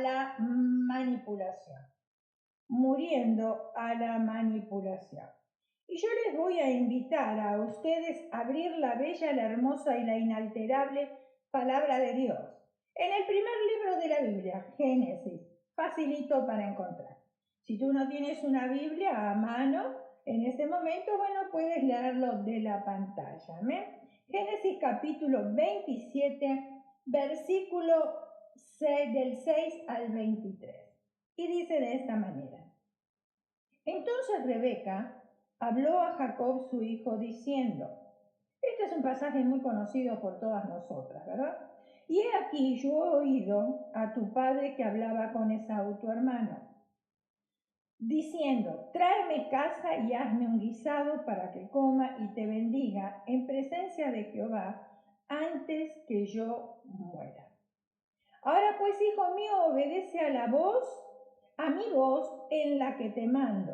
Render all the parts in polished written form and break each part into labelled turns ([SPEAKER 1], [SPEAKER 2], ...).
[SPEAKER 1] la manipulación. Muriendo a la manipulación. Y yo les voy a invitar a ustedes a abrir la bella, la hermosa y la inalterable palabra de Dios. En el primer libro de la Biblia, Génesis, facilito para encontrar. Si tú no tienes una Biblia a mano, en este momento, bueno, puedes leerlo de la pantalla. Génesis capítulo 27, versículo del 6 al 23. Y dice de esta manera. Entonces Rebeca habló a Jacob su hijo diciendo, este es un pasaje muy conocido por todas nosotras, ¿verdad? Y he aquí yo he oído a tu padre que hablaba con Esaú tu hermano, diciendo, tráeme caza y hazme un guisado para que coma y te bendiga en presencia de Jehová antes que yo muera. Ahora pues, hijo mío, obedece a mi voz en la que te mando.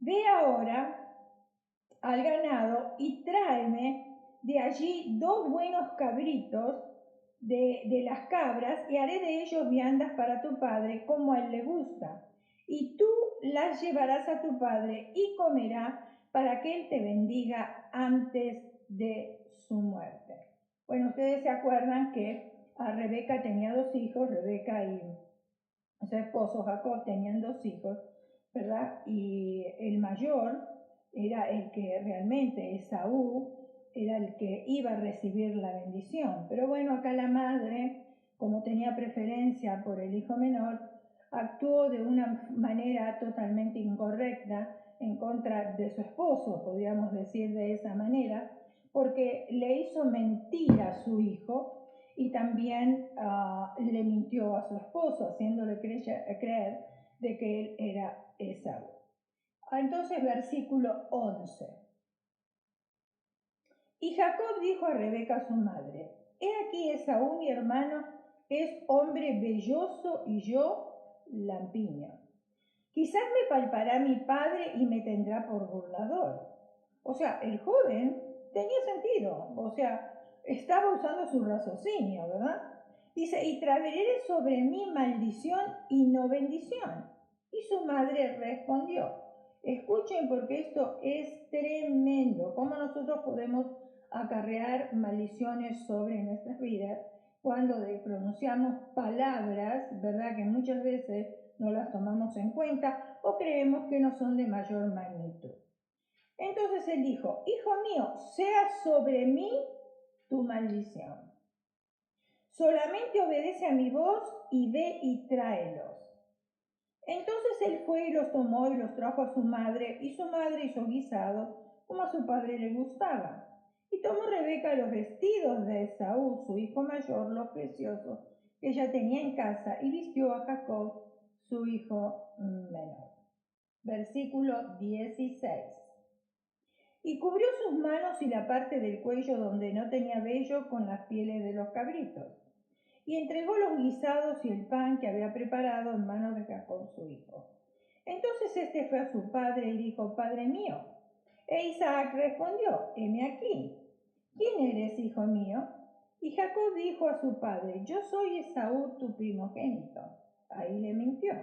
[SPEAKER 1] Ve ahora al ganado y tráeme de allí 2 buenos cabritos de las cabras y haré de ellos viandas para tu padre como a él le gusta. Y tú las llevarás a tu padre y comerá para que él te bendiga antes de su muerte. Bueno, ustedes se acuerdan que a Rebeca tenía 2 hijos, Rebeca y su esposo Jacob tenían 2 hijos, ¿verdad? Y el mayor era el que realmente, Esaú, era el que iba a recibir la bendición. Pero bueno, acá la madre, como tenía preferencia por el hijo menor, actuó de una manera totalmente incorrecta en contra de su esposo, podríamos decir de esa manera, porque le hizo mentir a su hijo y también le mintió a su esposo, haciéndole creer de que él era Esaú. Entonces, versículo 11. Y Jacob dijo a Rebeca su madre, he aquí Esaú mi hermano es hombre velloso y yo lampiño. Quizás me palpará mi padre y me tendrá por burlador. O sea, el joven tenía sentido, o sea, estaba usando su raciocinio, ¿verdad? Dice, y traeré sobre mí maldición y no bendición. Y su madre respondió, escuchen porque esto es tremendo, cómo nosotros podemos acarrear maldiciones sobre nuestras vidas cuando pronunciamos palabras, ¿verdad? Que muchas veces no las tomamos en cuenta o creemos que no son de mayor magnitud. Entonces él dijo, hijo mío, sea sobre mí tu maldición. Solamente obedece a mi voz y ve y tráelos. Entonces él fue y los tomó y los trajo a su madre, y su madre hizo guisado como a su padre le gustaba. Y tomó Rebeca los vestidos de Esaú, su hijo mayor, los preciosos que ella tenía en casa, y vistió a Jacob, su hijo menor. Versículo 16. Y cubrió sus manos y la parte del cuello donde no tenía vello con las pieles de los cabritos. Y entregó los guisados y el pan que había preparado en manos de Jacob su hijo. Entonces este fue a su padre y dijo, Padre mío. E Isaac respondió, heme aquí. ¿Quién eres, hijo mío? Y Jacob dijo a su padre, yo soy Esaú, tu primogénito. Ahí le mintió.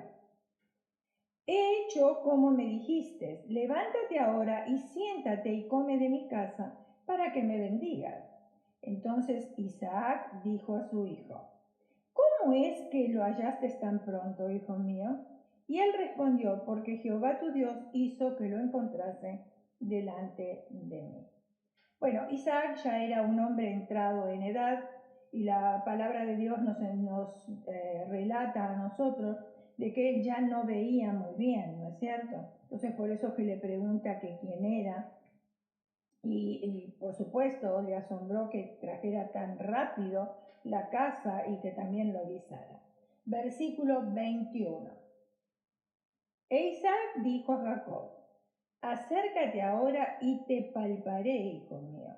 [SPEAKER 1] He hecho como me dijiste, levántate ahora y siéntate y come de mi casa para que me bendigas. Entonces Isaac dijo a su hijo, ¿cómo es que lo hallaste tan pronto, hijo mío? Y él respondió, porque Jehová tu Dios hizo que lo encontrase delante de mí. Bueno, Isaac ya era un hombre entrado en edad y la palabra de Dios nos relata a nosotros de que él ya no veía muy bien, ¿no es cierto? Entonces por eso es que le pregunta que quién era y por supuesto le asombró que trajera tan rápido la casa y que también lo guisara. Versículo 21. E Isaac dijo a Jacob, acércate ahora y te palparé, hijo mío,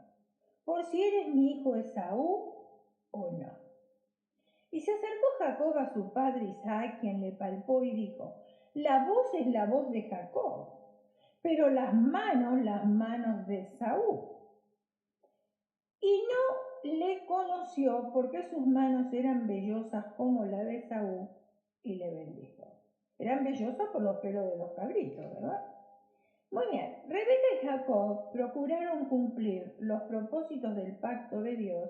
[SPEAKER 1] por si eres mi hijo Esaú o no. Y se acercó Jacob a su padre Isaac, quien le palpó y dijo, la voz es la voz de Jacob, pero las manos de Esaú. Y no le conoció porque sus manos eran vellosas como la de Esaú, y le bendijo. Eran vellosos por los pelos de los cabritos, ¿verdad? Muy bien, Rebeca y Jacob procuraron cumplir los propósitos del pacto de Dios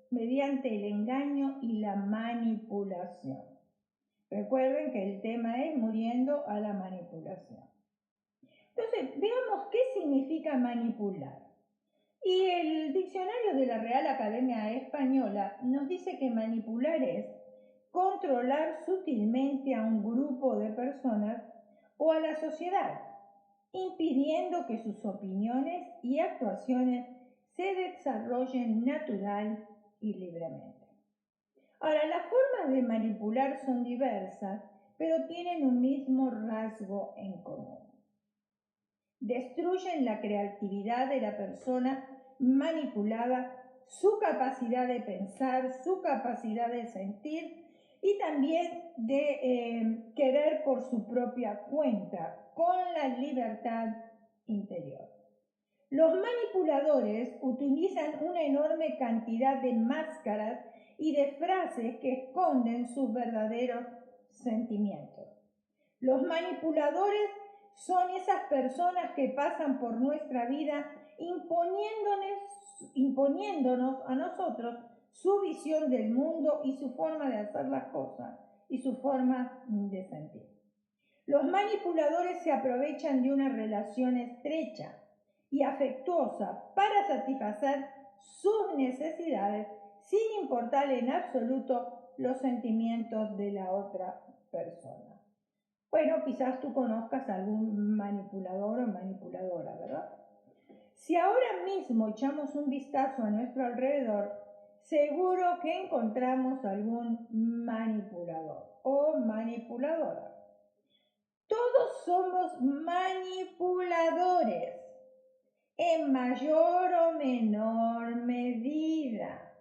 [SPEAKER 1] mediante el engaño y la manipulación. Recuerden que el tema es muriendo a la manipulación. Entonces, veamos qué significa manipular. Y el diccionario de la Real Academia Española nos dice que manipular es controlar sutilmente a un grupo de personas o a la sociedad, impidiendo que sus opiniones y actuaciones se desarrollen natural y libremente. Ahora, las formas de manipular son diversas, pero tienen un mismo rasgo en común. Destruyen la creatividad de la persona manipulada, su capacidad de pensar, su capacidad de sentir y también de querer por su propia cuenta, con la libertad interior. Los manipuladores utilizan una enorme cantidad de máscaras y de frases que esconden sus verdaderos sentimientos. Los manipuladores son esas personas que pasan por nuestra vida imponiéndonos a nosotros su visión del mundo y su forma de hacer las cosas y su forma de sentir. Los manipuladores se aprovechan de una relación estrecha y afectuosa para satisfacer sus necesidades sin importar en absoluto los sentimientos de la otra persona. Bueno, quizás tú conozcas a algún manipulador o manipuladora, ¿verdad? Si ahora mismo echamos un vistazo a nuestro alrededor, seguro que encontramos algún manipulador o manipuladora. Todos somos manipuladores, en mayor o menor medida.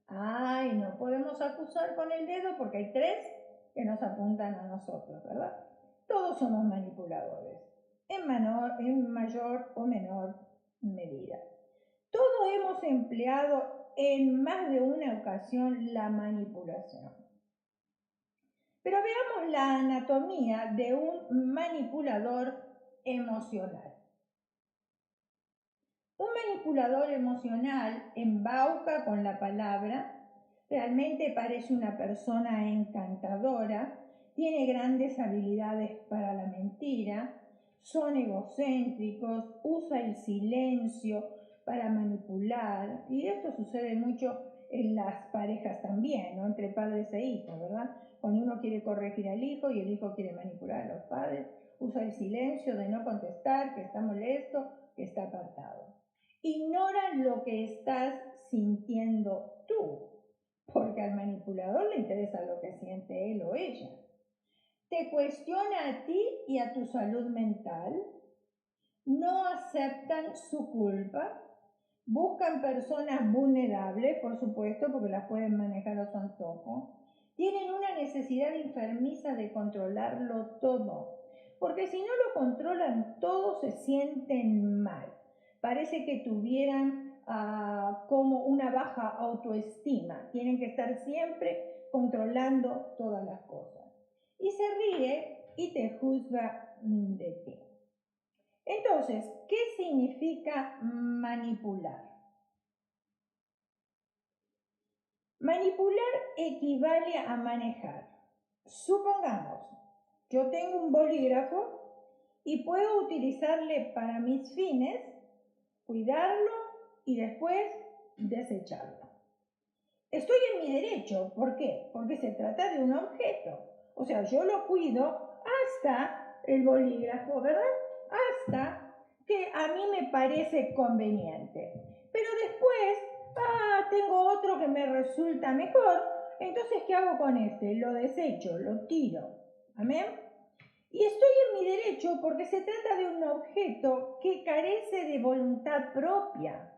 [SPEAKER 1] Ay, no podemos acusar con el dedo porque hay 3 que nos apuntan a nosotros, ¿verdad? Todos somos manipuladores, en mayor o menor medida. Todos hemos empleado en más de una ocasión la manipulación. Pero veamos la anatomía de un manipulador emocional. Un manipulador emocional embauca con la palabra, realmente parece una persona encantadora, tiene grandes habilidades para la mentira, son egocéntricos, usa el silencio para manipular, y esto sucede mucho en las parejas también, ¿no? Entre padres e hijos, ¿verdad? Cuando uno quiere corregir al hijo y el hijo quiere manipular a los padres, usa el silencio de no contestar, que está molesto, que está apartado. Ignora lo que estás sintiendo tú, porque al manipulador le interesa lo que siente él o ella. Te cuestiona a ti y a tu salud mental, no aceptan su culpa, buscan personas vulnerables, por supuesto, porque las pueden manejar a su antojo, tienen una necesidad enfermiza de controlarlo todo, porque si no lo controlan todo se sienten mal. Parece que tuvieran como una baja autoestima. Tienen que estar siempre controlando todas las cosas. Y se ríe y te juzga de ti. Entonces, ¿qué significa manipular? Manipular equivale a manejar. Supongamos, yo tengo un bolígrafo y puedo utilizarle para mis fines, cuidarlo y después desecharlo. Estoy en mi derecho. ¿Por qué? Porque se trata de un objeto. O sea, yo lo cuido hasta el bolígrafo, ¿verdad? Hasta que a mí me parece conveniente. Pero después, tengo otro que me resulta mejor. Entonces, ¿qué hago con este? Lo desecho, lo tiro. ¿Amén? Y estoy en mi derecho porque se trata de un objeto que carece de voluntad propia.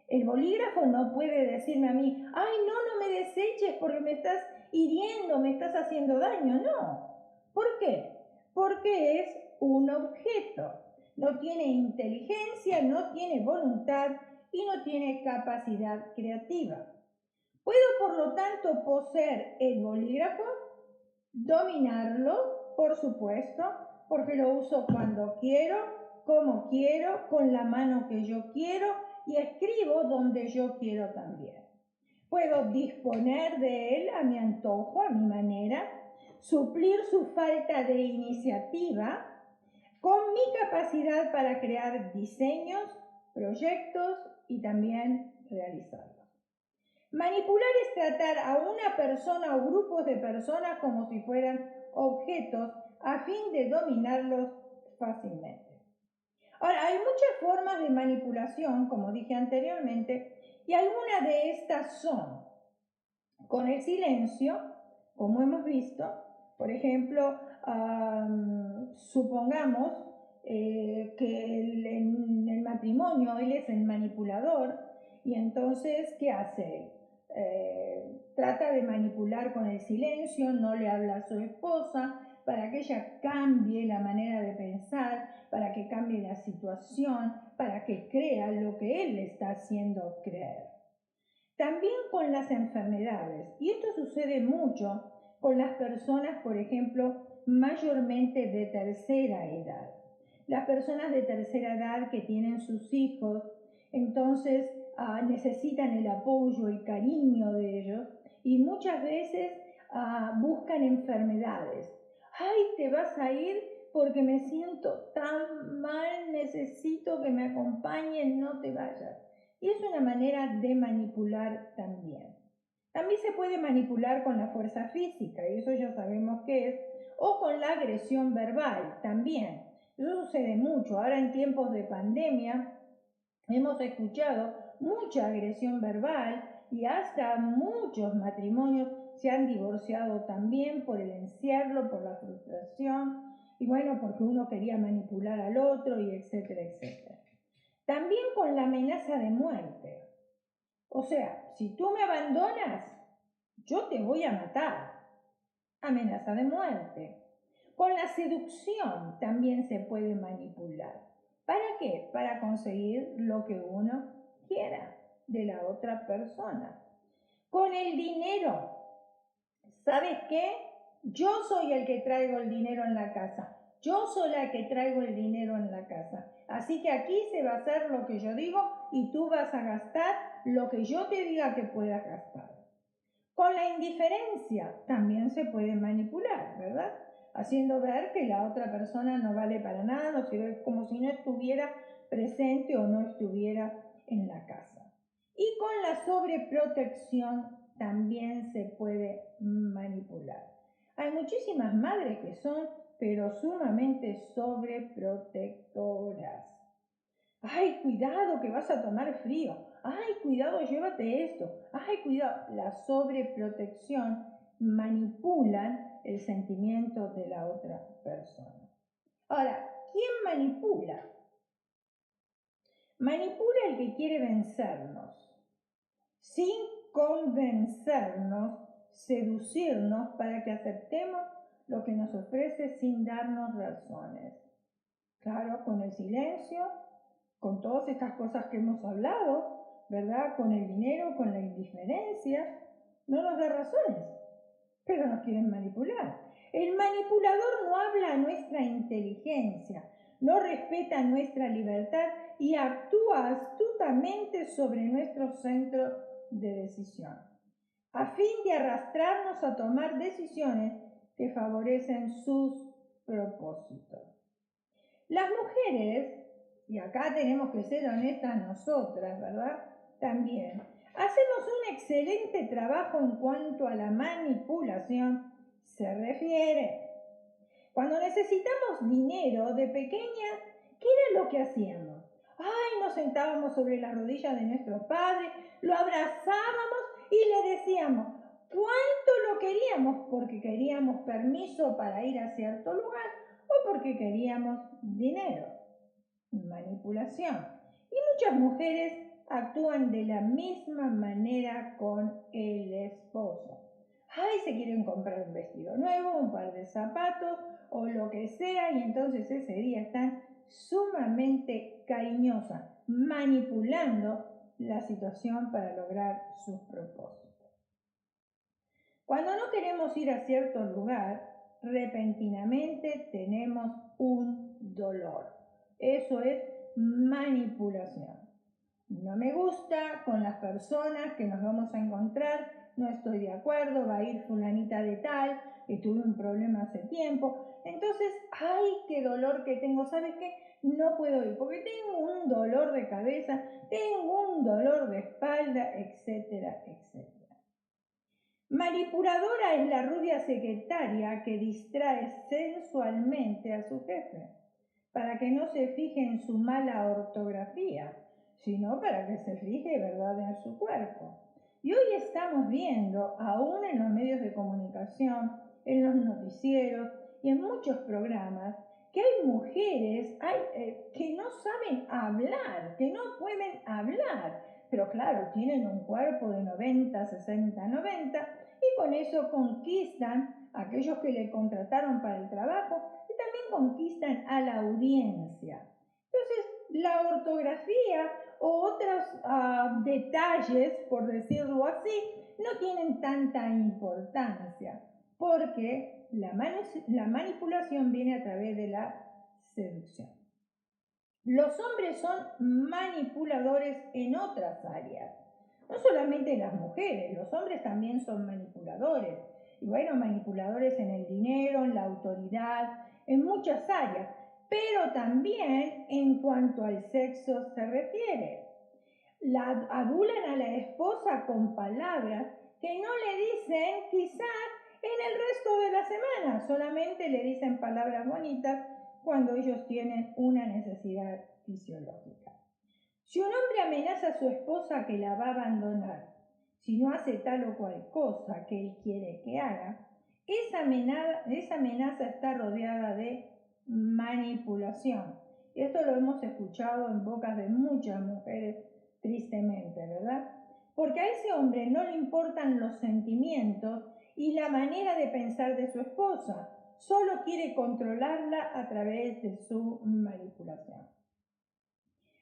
[SPEAKER 1] El bolígrafo no puede decirme a mí, ay, no me deseches porque me estás hiriendo, me estás haciendo daño. No. ¿Por qué? Porque es un objeto. No tiene inteligencia, no tiene voluntad y no tiene capacidad creativa. ¿Puedo, por lo tanto, poseer el bolígrafo? Dominarlo, por supuesto, porque lo uso cuando quiero, como quiero, con la mano que yo quiero y escribo donde yo quiero también. Puedo disponer de él a mi antojo, a mi manera, suplir su falta de iniciativa con mi capacidad para crear diseños, proyectos y también realizarlos. Manipular es tratar a una persona o grupos de personas como si fueran objetos a fin de dominarlos fácilmente. Ahora, hay muchas formas de manipulación, como dije anteriormente, y algunas de estas son con el silencio, como hemos visto. Por ejemplo, supongamos que en el matrimonio él es el manipulador y entonces, ¿qué hace? Trata de manipular con el silencio, no le habla a su esposa para que ella cambie la manera de pensar, para que cambie la situación, para que crea lo que él le está haciendo creer. También con las enfermedades, y esto sucede mucho con las personas, por ejemplo, mayormente de tercera edad. Las personas de tercera edad que tienen sus hijos, entonces necesitan el apoyo, el cariño de ellos, y muchas veces buscan enfermedades. ¡Ay, te vas a ir porque me siento tan mal, necesito que me acompañen, no te vayas! Y es una manera de manipular también. También se puede manipular con la fuerza física, y eso ya sabemos qué es, o con la agresión verbal también. Eso sucede mucho. Ahora en tiempos de pandemia hemos escuchado mucha agresión verbal y hasta muchos matrimonios se han divorciado también por el encierro, por la frustración, y bueno, porque uno quería manipular al otro, y etcétera, etcétera. También con la amenaza de muerte. O sea, si tú me abandonas, yo te voy a matar. Amenaza de muerte. Con la seducción también se puede manipular. ¿Para qué? Para conseguir lo que uno quiera de la otra persona. Con el dinero. ¿Sabes qué? Yo soy el que traigo el dinero en la casa. Yo soy la que traigo el dinero en la casa. Así que aquí se va a hacer lo que yo digo y tú vas a gastar lo que yo te diga que puedas gastar. Con la indiferencia también se puede manipular, ¿verdad? Haciendo ver que la otra persona no vale para nada, no sirve, como si no estuviera presente o no estuviera en la casa. Y con la sobreprotección también se puede manipular. Hay muchísimas madres que son, pero sumamente sobreprotectoras. ¡Ay, cuidado que vas a tomar frío! ¡Ay, cuidado, llévate esto! ¡Ay, cuidado! La sobreprotección manipula el sentimiento de la otra persona. Ahora, ¿quién manipula? Manipula el que quiere vencernos, sin convencernos, seducirnos para que aceptemos lo que nos ofrece sin darnos razones. Claro, con el silencio, con todas estas cosas que hemos hablado, ¿verdad? Con el dinero, con la indiferencia, no nos da razones, pero nos quieren manipular. El manipulador no habla a nuestra inteligencia, no respeta nuestra libertad y actúa astutamente sobre nuestro centro de decisión, a fin de arrastrarnos a tomar decisiones que favorecen sus propósitos. Las mujeres, y acá tenemos que ser honestas nosotras, ¿verdad? También hacemos un excelente trabajo en cuanto a la manipulación se refiere. Cuando necesitamos dinero de pequeña, ¿qué era lo que hacíamos? ¡Ay! Nos sentábamos sobre las rodillas de nuestro padre, lo abrazábamos y le decíamos cuánto lo queríamos, porque queríamos permiso para ir a cierto lugar o porque queríamos dinero. Manipulación. Y muchas mujeres actúan de la misma manera con el esposo. ¡Ay! Se quieren comprar un vestido nuevo, un par de zapatos o lo que sea, y entonces ese día están sumamente cariñosas, manipulando la situación para lograr sus propósitos. Cuando no queremos ir a cierto lugar, repentinamente tenemos un dolor. Eso es manipulación. No me gusta con las personas que nos vamos a encontrar, no estoy de acuerdo, va a ir fulanita de tal, que tuve un problema hace tiempo. Entonces, ¡ay, qué dolor que tengo! ¿Sabes qué? No puedo ir porque tengo un dolor de cabeza, tengo un dolor de espalda, etcétera, etcétera. Manipuladora es la rubia secretaria que distrae sensualmente a su jefe para que no se fije en su mala ortografía, sino para que se fije, ¿verdad?, en su cuerpo. Y hoy estamos viendo, aún en los medios de comunicación, en los noticieros y en muchos programas, que hay mujeres que no saben hablar, que no pueden hablar, pero claro, tienen un cuerpo de 90, 60, 90 y con eso conquistan a aquellos que le contrataron para el trabajo y también conquistan a la audiencia. Entonces, la ortografía o otros detalles, por decirlo así, no tienen tanta importancia porque la manipulación viene a través de la seducción. Los hombres son manipuladores en otras áreas. No solamente las mujeres, los hombres también son manipuladores. Y bueno, manipuladores en el dinero, en la autoridad, en muchas áreas. Pero también en cuanto al sexo se refiere. La adulan a la esposa con palabras que no le dicen quizás en el resto de la semana. Solamente le dicen palabras bonitas cuando ellos tienen una necesidad fisiológica. Si un hombre amenaza a su esposa que la va a abandonar, si no hace tal o cual cosa que él quiere que haga, esa amenaza está rodeada de manipulación. Y esto lo hemos escuchado en bocas de muchas mujeres, tristemente, ¿verdad? Porque a ese hombre no le importan los sentimientos y la manera de pensar de su esposa, solo quiere controlarla a través de su manipulación.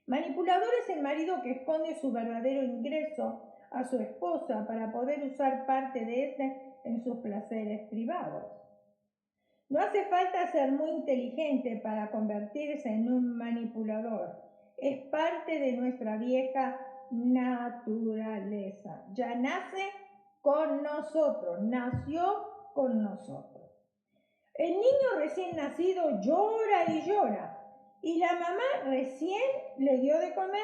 [SPEAKER 1] Manipulador es el marido que esconde su verdadero ingreso a su esposa para poder usar parte de este en sus placeres privados. No hace falta ser muy inteligente para convertirse en un manipulador. Es parte de nuestra vieja naturaleza. Ya nace con nosotros, nació con nosotros. El niño recién nacido llora y llora. Y la mamá recién le dio de comer,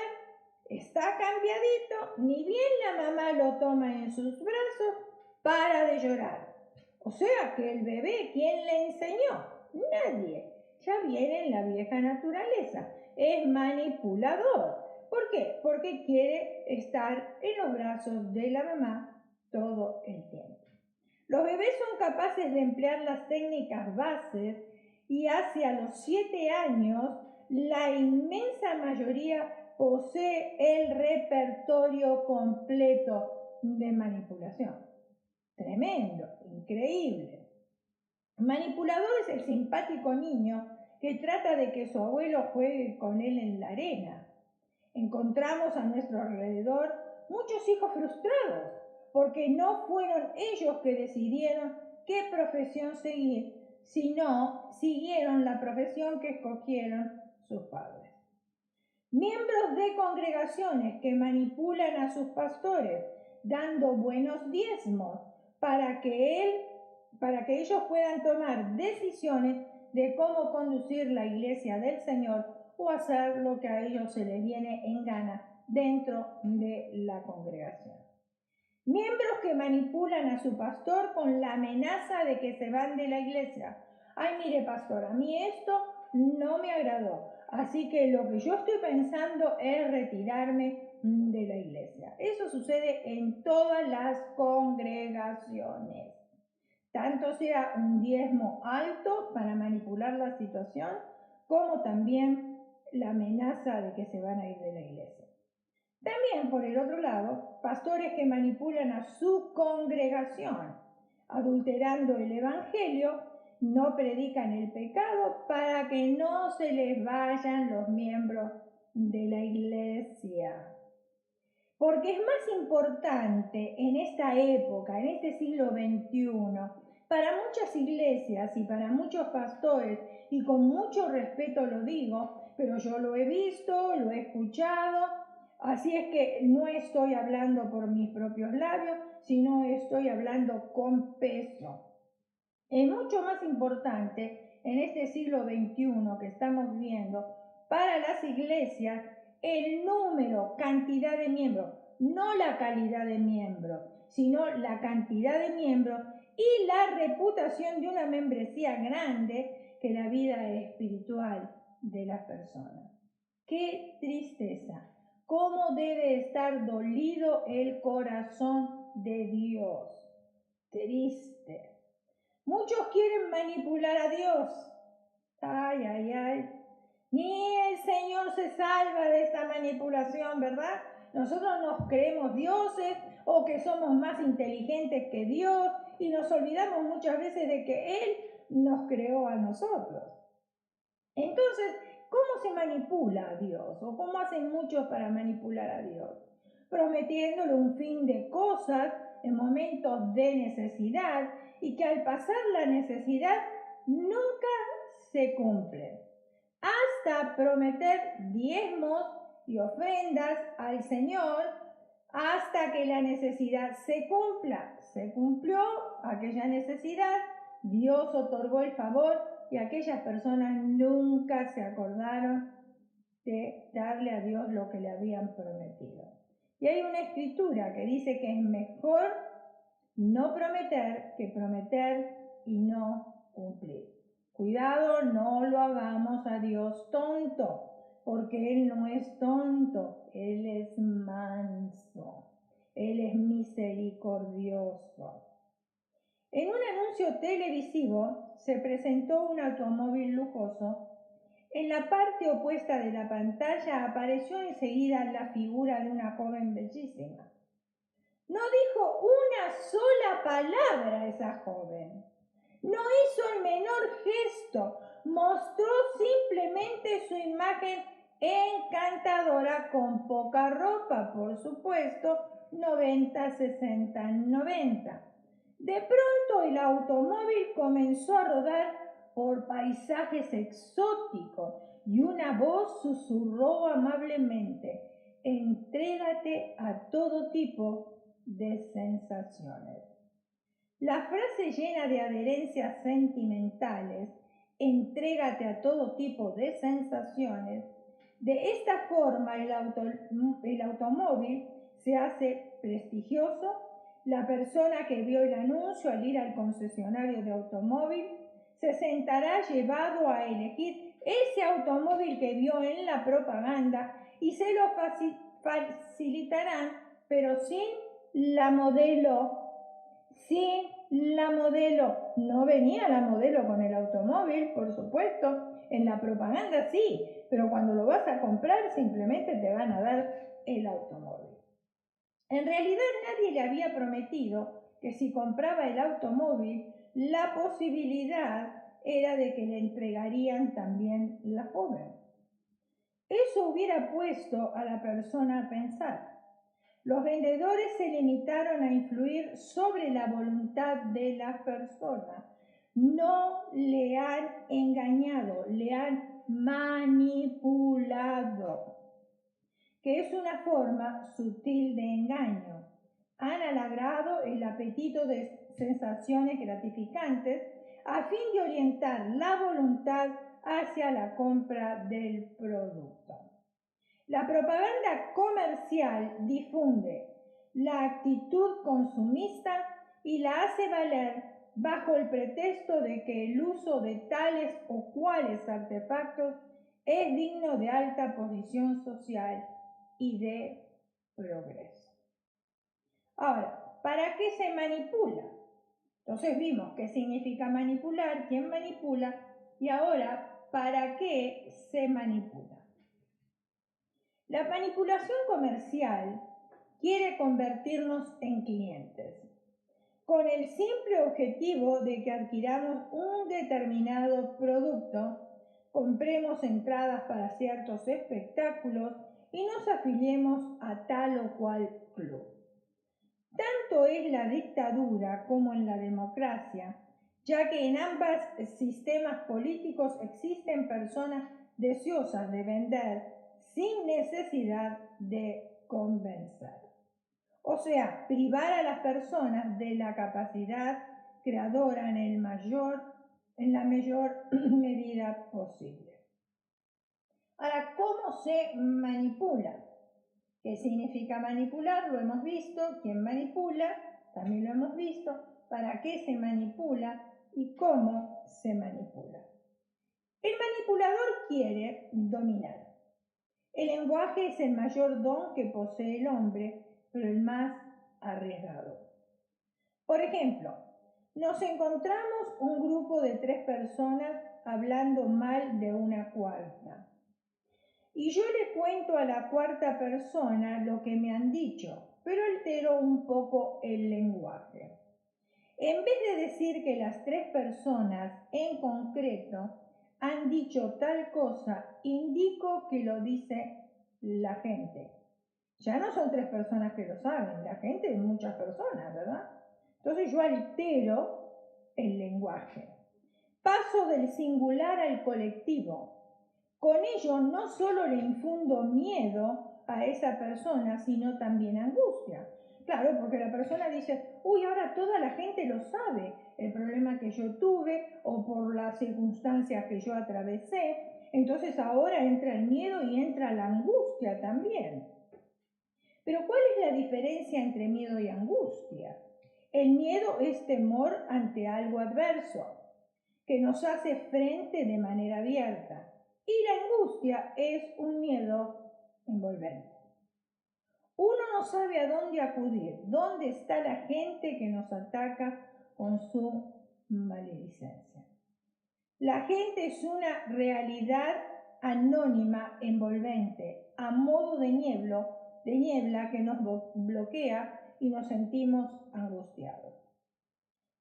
[SPEAKER 1] está cambiadito, ni bien la mamá lo toma en sus brazos, para de llorar. O sea que el bebé, ¿quién le enseñó? Nadie. Ya viene en la vieja naturaleza. Es manipulador. ¿Por qué? Porque quiere estar en los brazos de la mamá todo el tiempo. Los bebés son capaces de emplear las técnicas bases y hacia los 7 años la inmensa mayoría posee el repertorio completo de manipulación. Tremendo, increíble. Manipulador es el simpático niño que trata de que su abuelo juegue con él en la arena. Encontramos a nuestro alrededor muchos hijos frustrados porque no fueron ellos que decidieron qué profesión seguir, sino siguieron la profesión que escogieron sus padres. Miembros de congregaciones que manipulan a sus pastores, dando buenos diezmos para que ellos puedan tomar decisiones de cómo conducir la iglesia del Señor o hacer lo que a ellos se les viene en gana dentro de la congregación. Miembros que manipulan a su pastor con la amenaza de que se van de la iglesia. Ay, mire, pastor, a mí esto no me agradó, así que lo que yo estoy pensando es retirarme de la iglesia. Eso sucede en todas las congregaciones. Tanto sea un diezmo alto para manipular la situación, como también la amenaza de que se van a ir de la iglesia. También, por el otro lado, pastores que manipulan a su congregación, adulterando el evangelio, no predican el pecado para que no se les vayan los miembros de la iglesia. porque es más importante en esta época, en este siglo XXI, para muchas iglesias y para muchos pastores, y con mucho respeto lo digo, pero yo lo he visto, lo he escuchado, así es que no estoy hablando por mis propios labios, sino estoy hablando con peso. Es mucho más importante en este siglo XXI que estamos viviendo para las iglesias el número, cantidad de miembros, no la calidad de miembros, sino la cantidad de miembros y la reputación de una membresía grande que la vida espiritual de las personas. ¡Qué tristeza! ¿Cómo debe estar dolido el corazón de Dios? Triste. Muchos quieren manipular a Dios. Ay, ay, ay. Ni el Señor se salva de esta manipulación, ¿verdad? Nosotros nos creemos dioses o que somos más inteligentes que Dios y nos olvidamos muchas veces de que Él nos creó a nosotros. Entonces, ¿cómo se manipula a Dios? ¿O cómo hacen muchos para manipular a Dios? Prometiéndole un fin de cosas en momentos de necesidad y que al pasar la necesidad nunca se cumple. Hasta prometer diezmos y ofrendas al Señor hasta que la necesidad se cumpla. Se cumplió aquella necesidad, Dios otorgó el favor y aquellas personas nunca se acordaron de darle a Dios lo que le habían prometido. Y hay una escritura que dice que es mejor no prometer que prometer y no cumplir. Cuidado, no lo hagamos a Dios tonto, porque Él no es tonto, Él es manso, Él es misericordioso. En un anuncio televisivo se presentó un automóvil lujoso. En la parte opuesta de la pantalla apareció enseguida la figura de una joven bellísima. No dijo una sola palabra esa joven. No hizo el menor gesto. Mostró simplemente su imagen encantadora con poca ropa, por supuesto, 90, 60, 90. De pronto el automóvil comenzó a rodar por paisajes exóticos y una voz susurró amablemente: entrégate a todo tipo de sensaciones. La frase llena de adherencias sentimentales, entrégate a todo tipo de sensaciones, de esta forma el automóvil se hace prestigioso. La persona que vio el anuncio al ir al concesionario de automóvil se sentará llevado a elegir ese automóvil que vio en la propaganda y se lo facilitarán, pero sin la modelo. No venía la modelo con el automóvil, por supuesto. En la propaganda sí, pero cuando lo vas a comprar simplemente te van a dar el automóvil. En realidad nadie le había prometido que si compraba el automóvil, la posibilidad era de que le entregarían también la joven. Eso hubiera puesto a la persona a pensar. Los vendedores se limitaron a influir sobre la voluntad de la persona. No le han engañado, le han manipulado, que es una forma sutil de engaño. Han halagado el apetito de sensaciones gratificantes a fin de orientar la voluntad hacia la compra del producto. La propaganda comercial difunde la actitud consumista y la hace valer bajo el pretexto de que el uso de tales o cuales artefactos es digno de alta posición social y de progreso. Ahora, ¿para qué se manipula? Entonces vimos qué significa manipular, quién manipula y ahora, ¿para qué se manipula? La manipulación comercial quiere convertirnos en clientes, con el simple objetivo de que adquiramos un determinado producto, compremos entradas para ciertos espectáculos y nos afiliemos a tal o cual club. Tanto es la dictadura como en la democracia, ya que en ambos sistemas políticos existen personas deseosas de vender sin necesidad de convencer. O sea, privar a las personas de la capacidad creadora en la mayor medida posible. Ahora, ¿cómo se manipula? ¿Qué significa manipular? Lo hemos visto. ¿Quién manipula? También lo hemos visto. ¿Para qué se manipula? ¿Y cómo se manipula? El manipulador quiere dominar. El lenguaje es el mayor don que posee el hombre, pero el más arriesgado. Por ejemplo, nos encontramos un grupo de 3 personas hablando mal de una cuarta. Y yo le cuento a la cuarta persona lo que me han dicho, pero altero un poco el lenguaje. En vez de decir que las 3 personas en concreto han dicho tal cosa, indico que lo dice la gente. Ya no son 3 personas que lo saben, la gente es muchas personas, ¿verdad? Entonces yo altero el lenguaje. Paso del singular al colectivo. Con ello no solo le infundo miedo a esa persona, sino también angustia. Claro, porque la persona dice, uy, ahora toda la gente lo sabe, el problema que yo tuve o por las circunstancias que yo atravesé. Entonces ahora entra el miedo y entra la angustia también. Pero ¿cuál es la diferencia entre miedo y angustia? El miedo es temor ante algo adverso, que nos hace frente de manera abierta. Y la angustia es un miedo envolvente. Uno no sabe a dónde acudir, dónde está la gente que nos ataca con su maledicencia. La gente es una realidad anónima, envolvente, a modo de niebla que nos bloquea y nos sentimos angustiados.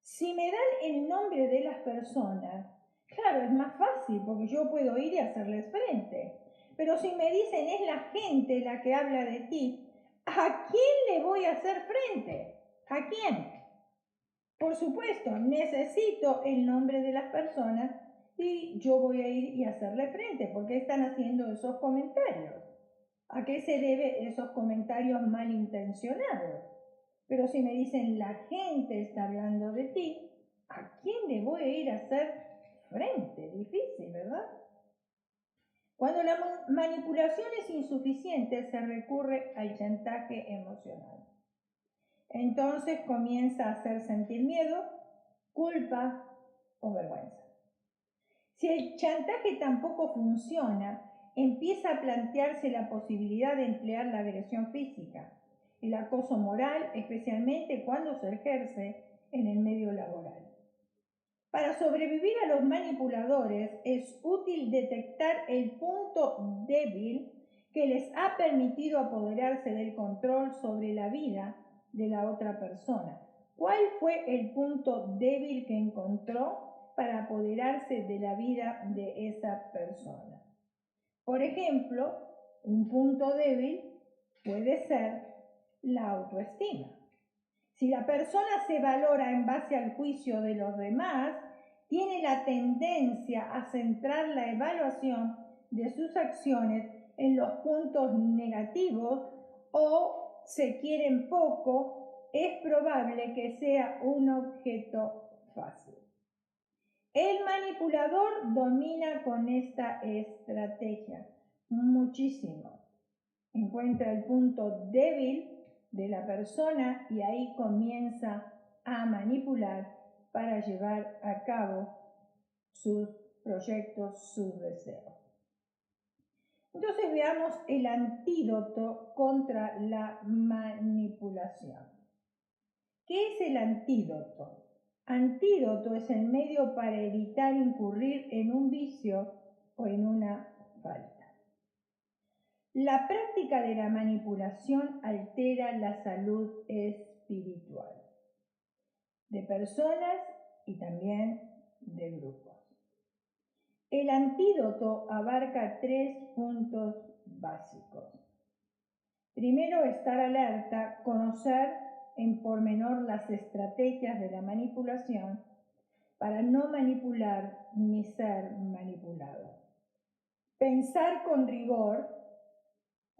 [SPEAKER 1] Si me dan el nombre de las personas, claro, es más fácil porque yo puedo ir y hacerles frente. Pero si me dicen es la gente la que habla de ti, ¿a quién le voy a hacer frente? ¿A quién? Por supuesto, necesito el nombre de las personas y yo voy a ir y hacerle frente. ¿Por qué están haciendo esos comentarios? ¿A qué se deben esos comentarios malintencionados? Pero si me dicen la gente está hablando de ti, ¿a quién le voy a ir a hacer frente? Difícil, ¿verdad? Cuando la manipulación es insuficiente, se recurre al chantaje emocional. Entonces comienza a hacer sentir miedo, culpa o vergüenza. Si el chantaje tampoco funciona, empieza a plantearse la posibilidad de emplear la agresión física, el acoso moral, especialmente cuando se ejerce en el medio laboral. Para sobrevivir a los manipuladores es útil detectar el punto débil que les ha permitido apoderarse del control sobre la vida de la otra persona. ¿Cuál fue el punto débil que encontró para apoderarse de la vida de esa persona? Por ejemplo, un punto débil puede ser la autoestima. Si la persona se valora en base al juicio de los demás, tiene la tendencia a centrar la evaluación de sus acciones en los puntos negativos o se quieren poco, es probable que sea un objeto fácil. El manipulador domina con esta estrategia muchísimo. Encuentra el punto débil de la persona y ahí comienza a manipular para llevar a cabo sus proyectos, sus deseos. Entonces veamos el antídoto contra la manipulación. ¿Qué es el antídoto? Antídoto es el medio para evitar incurrir en un vicio o en una falta. La práctica de la manipulación altera la salud espiritual de personas y también de grupos. El antídoto abarca 3 puntos básicos. Primero, estar alerta, conocer en pormenor las estrategias de la manipulación para no manipular ni ser manipulado. Pensar con rigor,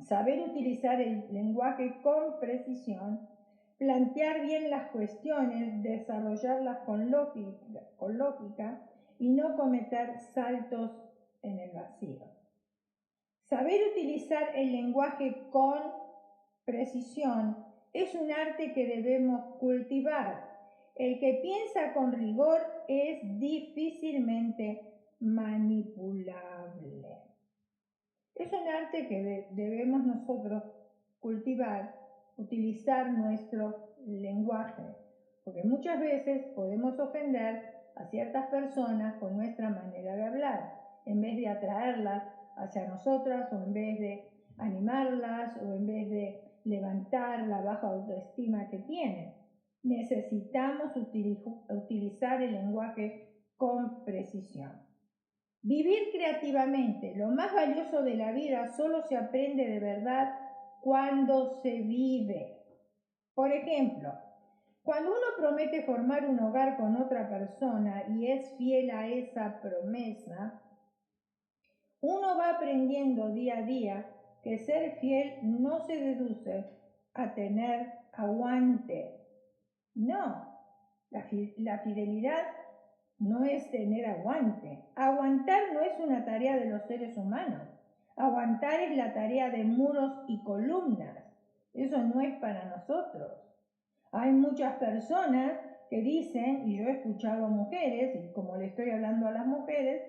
[SPEAKER 1] saber utilizar el lenguaje con precisión, plantear bien las cuestiones, desarrollarlas con lógica y no cometer saltos en el vacío. Saber utilizar el lenguaje con precisión es un arte que debemos cultivar. El que piensa con rigor es difícilmente manipulable. Es un arte que debemos nosotros cultivar, utilizar nuestro lenguaje, porque muchas veces podemos ofender a ciertas personas con nuestra manera de hablar, en vez de atraerlas hacia nosotras o en vez de animarlas o en vez de levantar la baja autoestima que tienen. Necesitamos utilizar el lenguaje con precisión. Vivir creativamente, lo más valioso de la vida, solo se aprende de verdad cuando se vive. Por ejemplo, cuando uno promete formar un hogar con otra persona y es fiel a esa promesa, uno va aprendiendo día a día que ser fiel no se deduce a tener aguante. No, la fidelidad no es tener aguante. Aguantar no es una tarea de los seres humanos. Aguantar es la tarea de muros y columnas. Eso no es para nosotros. Hay muchas personas que dicen, y yo he escuchado a mujeres, y como le estoy hablando a las mujeres,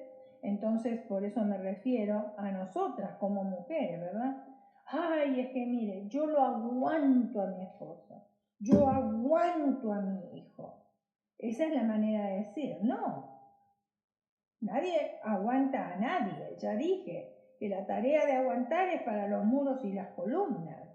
[SPEAKER 1] entonces por eso me refiero a nosotras como mujeres, ¿verdad? Ay, es que mire, yo lo aguanto a mi esposo, yo aguanto a mi hijo. Esa es la manera de decir, no. Nadie aguanta a nadie, ya dije que la tarea de aguantar es para los muros y las columnas.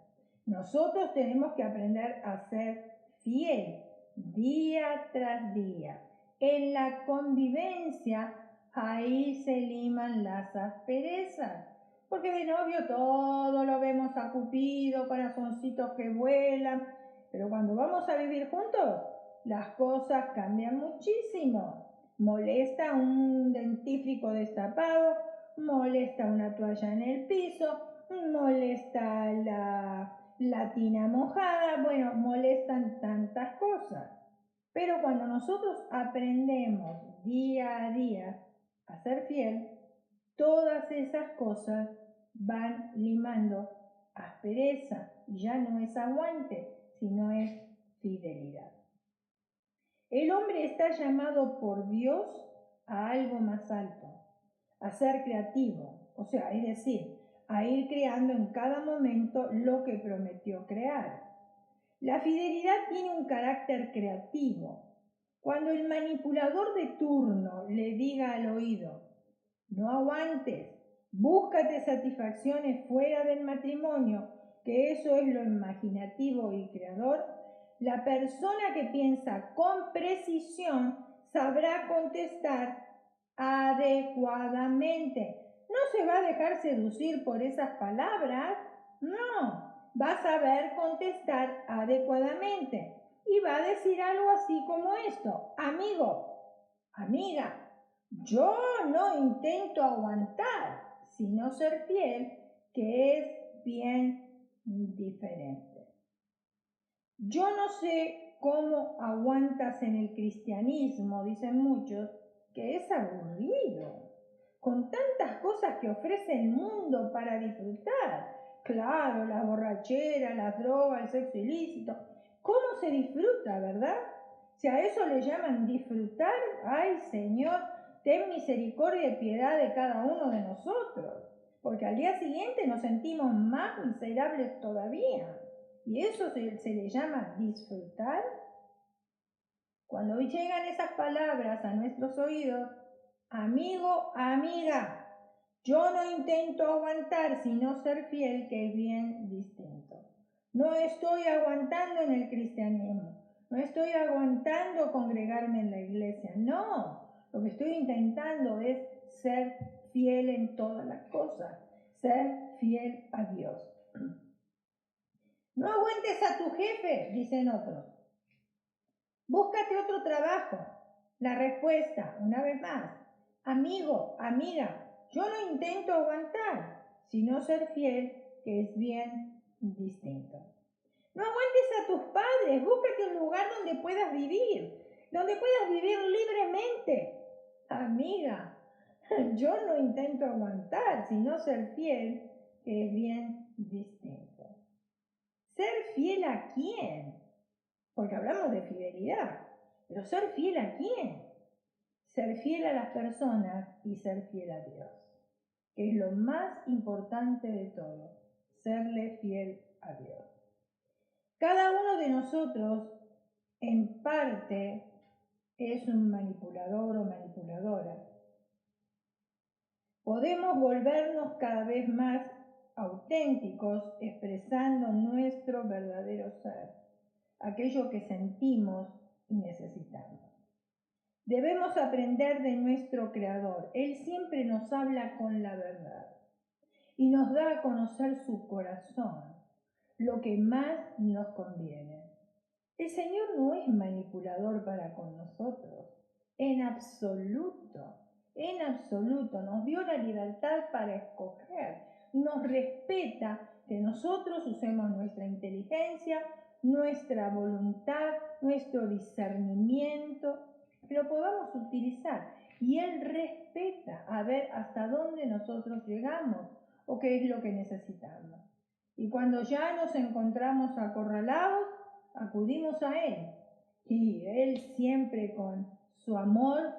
[SPEAKER 1] Nosotros tenemos que aprender a ser fiel día tras día. En la convivencia, ahí se liman las asperezas. Porque de novio todo lo vemos a Cupido, corazoncitos que vuelan. Pero cuando vamos a vivir juntos, las cosas cambian muchísimo. Molesta un dentífrico destapado, molesta una toalla en el piso, molesta la tina mojada, bueno, molestan tantas cosas. Pero cuando nosotros aprendemos día a día a ser fiel, todas esas cosas van limando aspereza y ya no es aguante, sino es fidelidad. El hombre está llamado por Dios a algo más alto, a ser creativo, o sea, es decir, a ir creando en cada momento lo que prometió crear. La fidelidad tiene un carácter creativo. Cuando el manipulador de turno le diga al oído, no aguantes, búscate satisfacciones fuera del matrimonio, que eso es lo imaginativo y creador, la persona que piensa con precisión sabrá contestar adecuadamente. No se va a dejar seducir por esas palabras, no, va a saber contestar adecuadamente y va a decir algo así como esto: amigo, amiga, yo no intento aguantar, sino ser fiel, que es bien diferente. Yo no sé cómo aguantas en el cristianismo, dicen muchos, que es aburrido, con tantas cosas que ofrece el mundo para disfrutar. Claro, la borrachera, las drogas, el sexo ilícito. ¿Cómo se disfruta, verdad? Si a eso le llaman disfrutar, ay Señor, ten misericordia y piedad de cada uno de nosotros, porque al día siguiente nos sentimos más miserables todavía. ¿Y eso se le llama disfrutar? Cuando llegan esas palabras a nuestros oídos, amigo, amiga, yo no intento aguantar sino ser fiel, que es bien distinto. No estoy aguantando en el cristianismo, no estoy aguantando congregarme en la iglesia, no. Lo que estoy intentando es ser fiel en todas las cosas, ser fiel a Dios. No aguantes a tu jefe, dicen otros. Búscate otro trabajo. La respuesta, una vez más, amigo, amiga, yo no intento aguantar, sino ser fiel, que es bien distinto. No aguantes a tus padres, búscate un lugar donde puedas vivir libremente. Amiga, yo no intento aguantar, sino ser fiel, que es bien distinto. ¿Ser fiel a quién? Porque hablamos de fidelidad, pero ¿ser fiel a quién? Ser fiel a las personas y ser fiel a Dios, que es lo más importante de todo, serle fiel a Dios. Cada uno de nosotros, en parte, es un manipulador o manipuladora. Podemos volvernos cada vez más auténticos expresando nuestro verdadero ser, aquello que sentimos y necesitamos. Debemos aprender de nuestro Creador. Él siempre nos habla con la verdad y nos da a conocer su corazón, lo que más nos conviene. El Señor no es manipulador para con nosotros, en absoluto, nos dio la libertad para escoger, nos respeta que nosotros usemos nuestra inteligencia, nuestra voluntad, nuestro discernimiento, que lo podamos utilizar. Y Él respeta a ver hasta dónde nosotros llegamos o qué es lo que necesitamos. Y cuando ya nos encontramos acorralados, acudimos a Él. Y Él siempre con su amor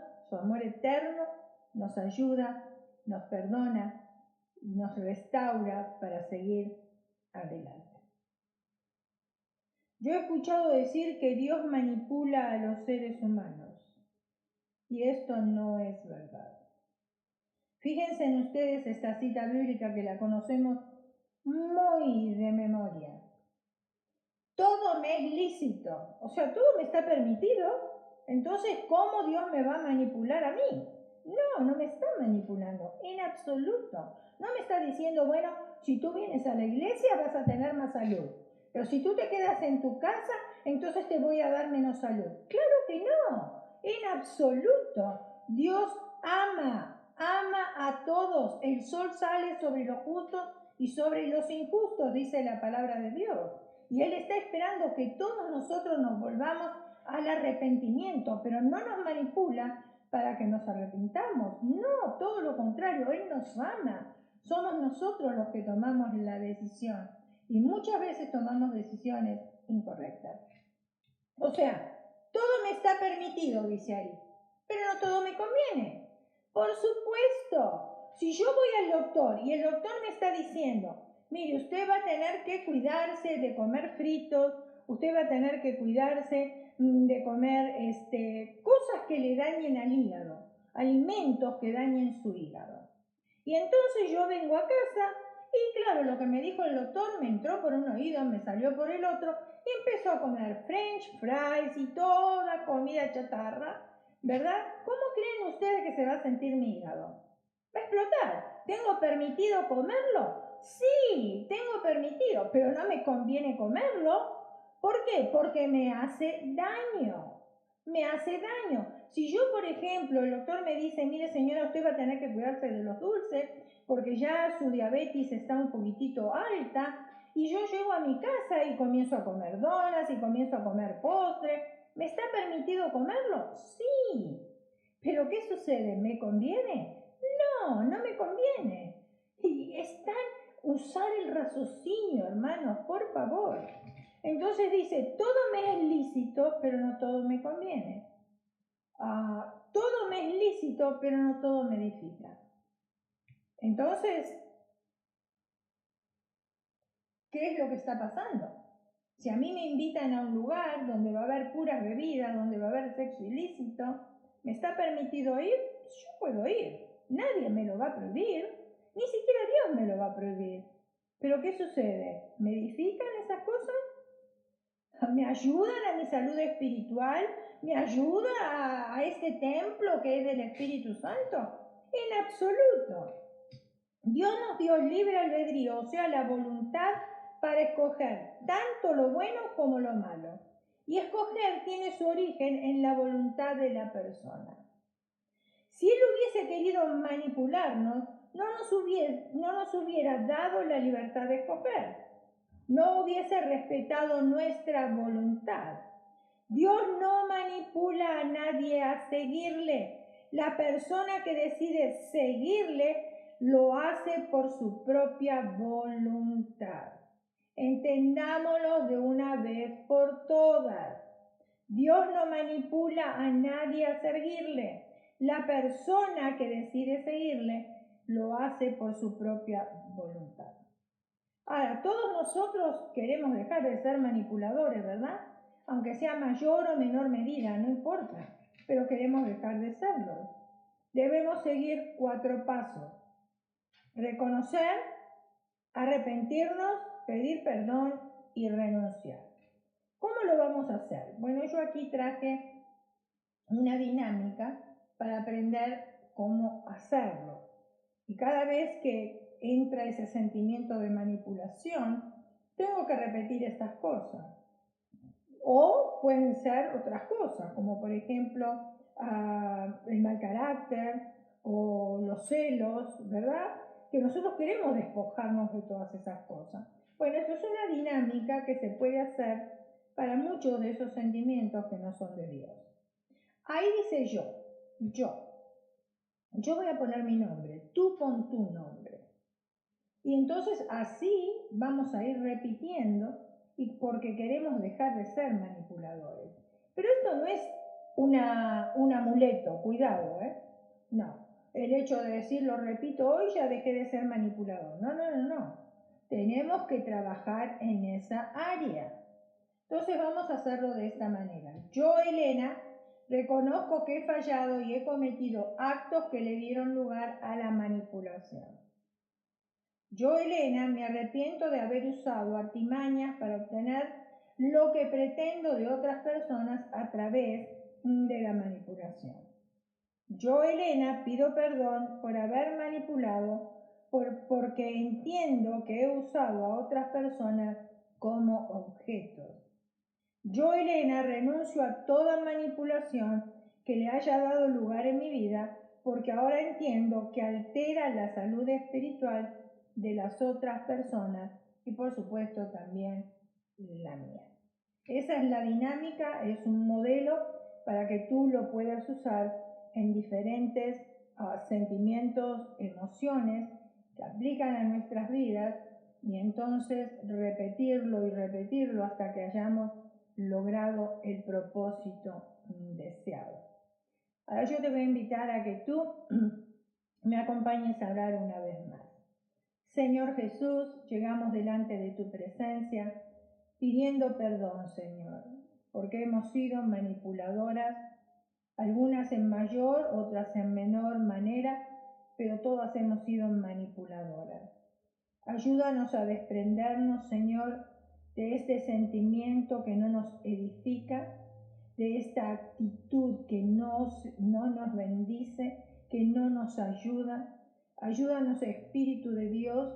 [SPEAKER 1] eterno, nos ayuda, nos perdona, nos restaura para seguir adelante. Yo he escuchado decir que Dios manipula a los seres humanos y esto no es verdad. Fíjense en ustedes esta cita bíblica que la conocemos muy de memoria. Todo me es lícito, o sea, todo me está permitido. Entonces, ¿cómo Dios me va a manipular a mí? No me está manipulando, en absoluto. No me está diciendo, bueno, si tú vienes a la iglesia vas a tener más salud. Pero si tú te quedas en tu casa, entonces te voy a dar menos salud. Claro que no, en absoluto. Dios ama a todos. El sol sale sobre los justos y sobre los injustos, dice la palabra de Dios. Y Él está esperando que todos nosotros nos volvamos al arrepentimiento, pero no nos manipula para que nos arrepintamos. No, todo lo contrario, Él nos ama. Somos nosotros los que tomamos la decisión y muchas veces tomamos decisiones incorrectas. O sea, todo me está permitido, dice ahí, pero no todo me conviene. Por supuesto, si yo voy al doctor y el doctor me está diciendo, mire, usted va a tener que cuidarse de comer fritos, usted va a tener que cuidarse de comer cosas que le dañen al hígado, alimentos que dañen su hígado. Y entonces yo vengo a casa y claro, lo que me dijo el doctor me entró por un oído, me salió por el otro y empezó a comer french fries y toda comida chatarra, ¿verdad? ¿Cómo creen ustedes que se va a sentir mi hígado? Va a explotar. ¿Tengo permitido comerlo? Sí, tengo permitido, pero no me conviene comerlo. ¿Por qué? Porque me hace daño. Me hace daño. Si yo, por ejemplo, el doctor me dice, mire señora, usted va a tener que cuidarse de los dulces porque ya su diabetes está un poquitito alta, y yo llego a mi casa y comienzo a comer donas y comienzo a comer postre, ¿me está permitido comerlo? Sí. ¿Pero qué sucede? ¿Me conviene? No me conviene. Y es tan usar el raciocinio, hermanos, por favor. Entonces dice, todo me es lícito, pero no todo me conviene. Todo me es lícito, pero no todo me edifica. Entonces, ¿qué es lo que está pasando? Si a mí me invitan a un lugar donde va a haber puras bebidas, donde va a haber sexo ilícito, ¿me está permitido ir? Yo puedo ir. Nadie me lo va a prohibir. Ni siquiera Dios me lo va a prohibir. ¿Pero qué sucede? ¿Me edifican esas cosas? ¿Me ayudan a mi salud espiritual? ¿Me ayuda a este templo que es del Espíritu Santo? En absoluto. Dios nos dio libre albedrío, o sea, la voluntad para escoger tanto lo bueno como lo malo. Y escoger tiene su origen en la voluntad de la persona. Si él hubiese querido manipularnos, no nos hubiera dado la libertad de escoger. No hubiese respetado nuestra voluntad. Dios no manipula a nadie a seguirle. La persona que decide seguirle lo hace por su propia voluntad. Entendámoslo de una vez por todas. Dios no manipula a nadie a seguirle. La persona que decide seguirle lo hace por su propia voluntad. Ahora, todos nosotros queremos dejar de ser manipuladores, ¿verdad? Aunque sea mayor o menor medida, no importa, pero queremos dejar de serlo. Debemos seguir 4 pasos. Reconocer, arrepentirnos, pedir perdón y renunciar. ¿Cómo lo vamos a hacer? Bueno, yo aquí traje una dinámica para aprender cómo hacerlo. Y cada vez que entra ese sentimiento de manipulación, tengo que repetir estas cosas. O pueden ser otras cosas, como por ejemplo el mal carácter o los celos, ¿verdad? Que nosotros queremos despojarnos de todas esas cosas. Bueno, esto es una dinámica que se puede hacer para muchos de esos sentimientos que no son de Dios. Ahí dice yo voy a poner mi nombre, tú pon tu nombre. Y entonces así vamos a ir repitiendo y porque queremos dejar de ser manipuladores. Pero esto no es un amuleto, cuidado, ¿eh? No, el hecho de decir lo repito hoy ya dejé de ser manipulador. No. Tenemos que trabajar en esa área. Entonces vamos a hacerlo de esta manera. Yo, Elena, reconozco que he fallado y he cometido actos que le dieron lugar a la manipulación. Yo, Elena, me arrepiento de haber usado artimañas para obtener lo que pretendo de otras personas a través de la manipulación. Yo, Elena, pido perdón por haber manipulado porque entiendo que he usado a otras personas como objetos. Yo, Elena, renuncio a toda manipulación que le haya dado lugar en mi vida porque ahora entiendo que altera la salud espiritual de las otras personas y por supuesto también la mía. Esa es la dinámica, es un modelo para que tú lo puedas usar en diferentes sentimientos, emociones que aplican a nuestras vidas y entonces repetirlo y repetirlo hasta que hayamos logrado el propósito deseado. Ahora yo te voy a invitar a que tú me acompañes a orar una vez más. Señor Jesús, llegamos delante de tu presencia pidiendo perdón, Señor, porque hemos sido manipuladoras, algunas en mayor, otras en menor manera, pero todas hemos sido manipuladoras. Ayúdanos a desprendernos, Señor, de este sentimiento que no nos edifica, de esta actitud que no nos bendice, que no nos ayuda. Ayúdanos, Espíritu de Dios,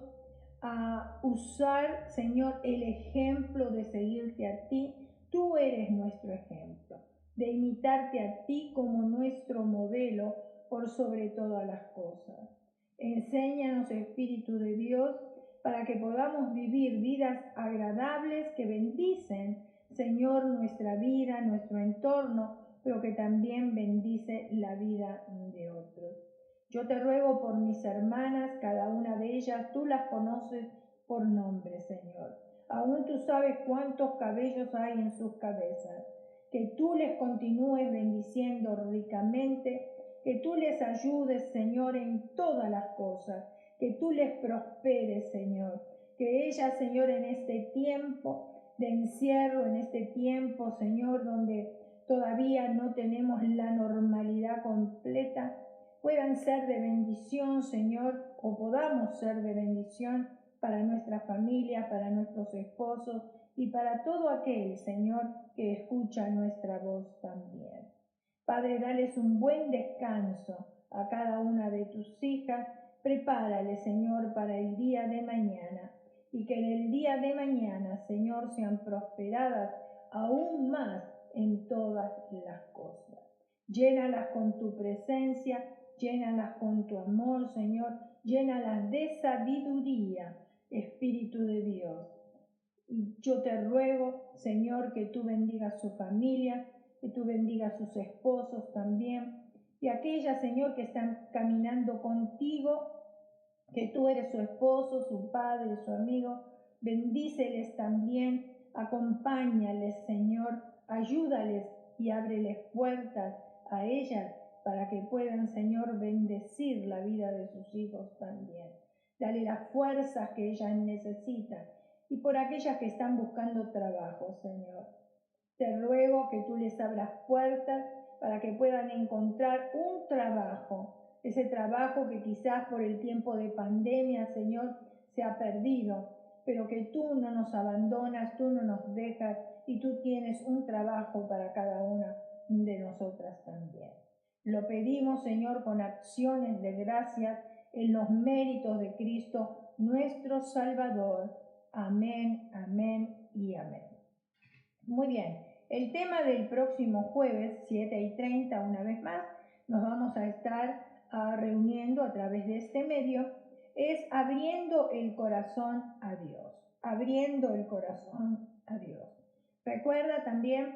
[SPEAKER 1] a usar, Señor, el ejemplo de seguirte a ti. Tú eres nuestro ejemplo, de imitarte a ti como nuestro modelo por sobre todas las cosas. Enséñanos, Espíritu de Dios, para que podamos vivir vidas agradables que bendicen, Señor, nuestra vida, nuestro entorno, pero que también bendice la vida de otros. Yo te ruego por mis hermanas, cada una de ellas, tú las conoces por nombre, Señor. Aún tú sabes cuántos cabellos hay en sus cabezas. Que tú les continúes bendiciendo ricamente, que tú les ayudes, Señor, en todas las cosas, que tú les prosperes, Señor. Que ellas, Señor, en este tiempo de encierro, en este tiempo, Señor, donde todavía no tenemos la normalidad completa, puedan ser de bendición, Señor, o podamos ser de bendición para nuestra familia, para nuestros esposos y para todo aquel, Señor, que escucha nuestra voz también. Padre, dales un buen descanso a cada una de tus hijas. Prepárale, Señor, para el día de mañana. y que en el día de mañana, Señor, sean prosperadas aún más en todas las cosas. Llénalas con tu presencia, llénalas con tu amor, Señor, llénalas de sabiduría, Espíritu de Dios. Y yo te ruego, Señor, que tú bendigas su familia, que tú bendigas sus esposos también, y aquellas, Señor, que están caminando contigo, que tú eres su esposo, su padre, su amigo, bendíceles también, acompáñales, Señor, ayúdales y ábreles puertas a ellas para que puedan, Señor, bendecir la vida de sus hijos también. Dale las fuerzas que ellas necesitan. Y por aquellas que están buscando trabajo, Señor, te ruego que tú les abras puertas para que puedan encontrar un trabajo, ese trabajo que quizás por el tiempo de pandemia, Señor, se ha perdido, pero que tú no nos abandonas, tú no nos dejas y tú tienes un trabajo para cada una de nosotras también. Lo pedimos, Señor, con acciones de gracias en los méritos de Cristo, nuestro Salvador. Amén, amén y amén. Muy bien, el tema del próximo jueves, 7:30, una vez más, nos vamos a estar reuniendo a través de este medio, es abriendo el corazón a Dios, abriendo el corazón a Dios. Recuerda también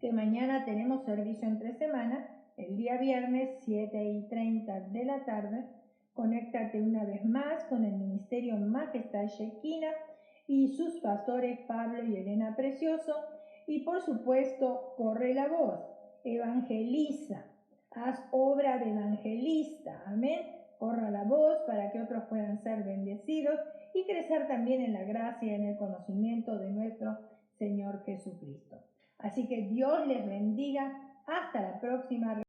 [SPEAKER 1] que mañana tenemos servicio entre semana, el día viernes, 7:30 de la tarde. Conéctate una vez más con el Ministerio Majestad Shekinah y sus pastores Pablo y Elena Precioso. Y por supuesto, corre la voz, evangeliza, haz obra de evangelista, amén. Corra la voz para que otros puedan ser bendecidos y crecer también en la gracia y en el conocimiento de nuestro Señor Jesucristo. Así que Dios les bendiga. Hasta la próxima.